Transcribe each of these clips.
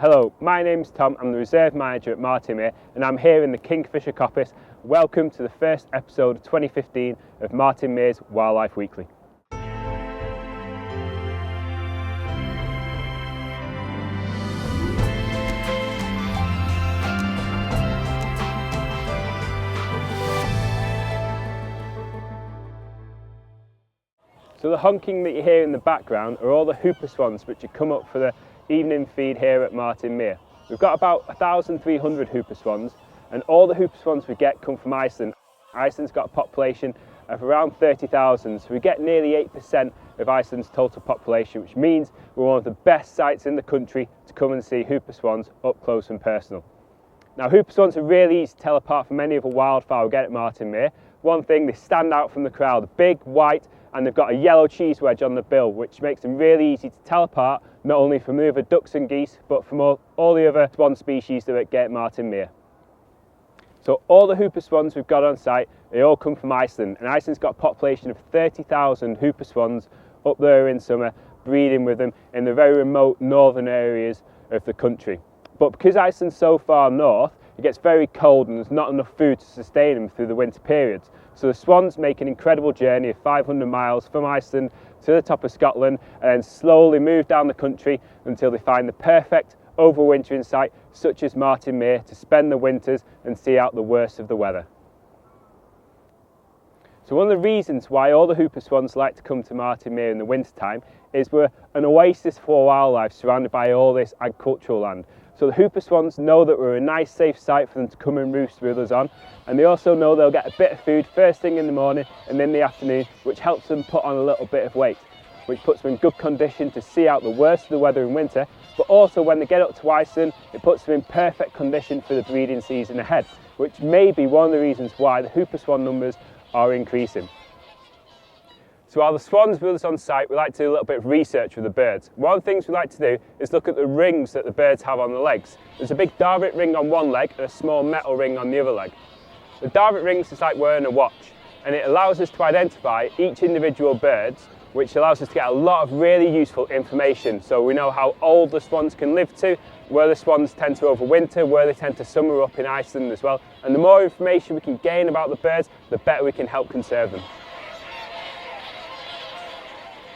Hello, my name's Tom, I'm the Reserve Manager at Martin Mere and I'm here in the Kingfisher Coppice. Welcome to the first episode of 2015 of Martin Mere's Wildlife Weekly. So the honking that you hear in the background are all the whooper swans which have come up for the evening feed here at Martin Mere. We've got about 1,300 whooper swans, and all the whooper swans we get come from Iceland. Iceland's got a population of around 30,000, so we get nearly 8% of Iceland's total population, which means we're one of the best sites in the country to come and see whooper swans up close and personal. Now, whooper swans are really easy to tell apart from any other wildfowl we get at Martin Mere. One thing, they stand out from the crowd, big, white, and they've got a yellow cheese wedge on the bill, which makes them really easy to tell apart, not only from the other ducks and geese, but from all the other swan species that we get at Martin Mere. So all the whooper swans we've got on site, they all come from Iceland, and Iceland's got a population of 30,000 whooper swans up there in summer, breeding with them in the very remote northern areas of the country. But because Iceland's so far north, it gets very cold and there's not enough food to sustain them through the winter periods. So the swans make an incredible journey of 500 miles from Iceland to the top of Scotland and then slowly move down the country until they find the perfect overwintering site such as Martin Mere to spend the winters and see out the worst of the weather. So one of the reasons why all the whooper swans like to come to Martin Mere in the winter time is we're an oasis for wildlife surrounded by all this agricultural land. So the whooper swans know that we're a nice safe site for them to come and roost with us on, and they also know they'll get a bit of food first thing in the morning and in the afternoon, which helps them put on a little bit of weight, which puts them in good condition to see out the worst of the weather in winter, but also when they get up to Iceland, it puts them in perfect condition for the breeding season ahead, which may be one of the reasons why the whooper swan numbers are increasing. So while the swans with us on site, we like to do a little bit of research with the birds. One of the things we like to do is look at the rings that the birds have on the legs. There's a big darbic ring on one leg and a small metal ring on the other leg. The darbic ring is like wearing a watch, and it allows us to identify each individual bird, which allows us to get a lot of really useful information. So we know how old the swans can live to, where the swans tend to overwinter, where they tend to summer up in Iceland as well. And the more information we can gain about the birds, the better we can help conserve them.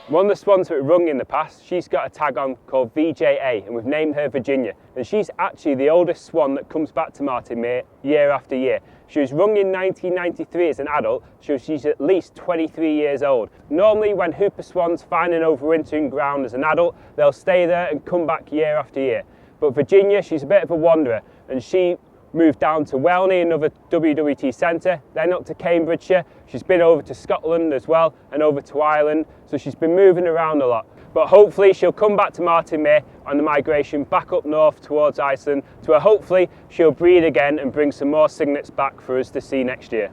One of the swans that we rung in the past, she's got a tag on called VJA, and we've named her Virginia. And she's actually the oldest swan that comes back to Martin Mere year after year. She was rung in 1993 as an adult, so she's at least 23 years old. Normally when whooper swans find an overwintering ground as an adult, they'll stay there and come back year after year. But Virginia, she's a bit of a wanderer, and she moved down to Welney, another WWT centre, then up to Cambridgeshire. She's been over to Scotland as well and over to Ireland, so she's been moving around a lot. But hopefully she'll come back to Martin Mere on the migration back up north towards Iceland, to where hopefully she'll breed again and bring some more cygnets back for us to see next year.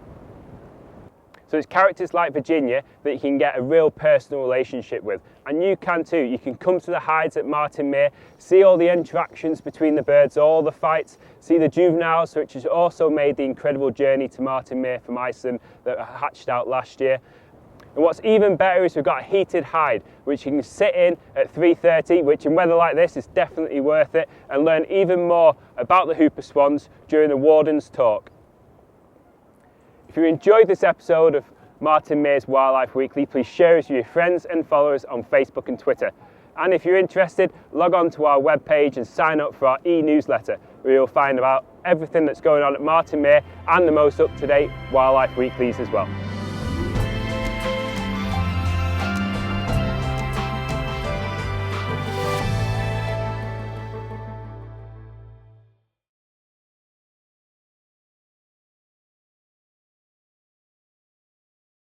So it's characters like Virginia that you can get a real personal relationship with, and you can too. You can come to the hides at Martin Mere, see all the interactions between the birds, all the fights, see the juveniles, which has also made the incredible journey to Martin Mere from Iceland that hatched out last year. And what's even better is we've got a heated hide, which you can sit in at 3:30, which in weather like this is definitely worth it, and learn even more about the whooper swans during the warden's talk. If you enjoyed this episode of Martin Mere's Wildlife Weekly, please share it with your friends and followers on Facebook and Twitter. And if you're interested, log on to our webpage and sign up for our e-newsletter, where you'll find about everything that's going on at Martin Mere and the most up-to-date Wildlife Weeklies as well.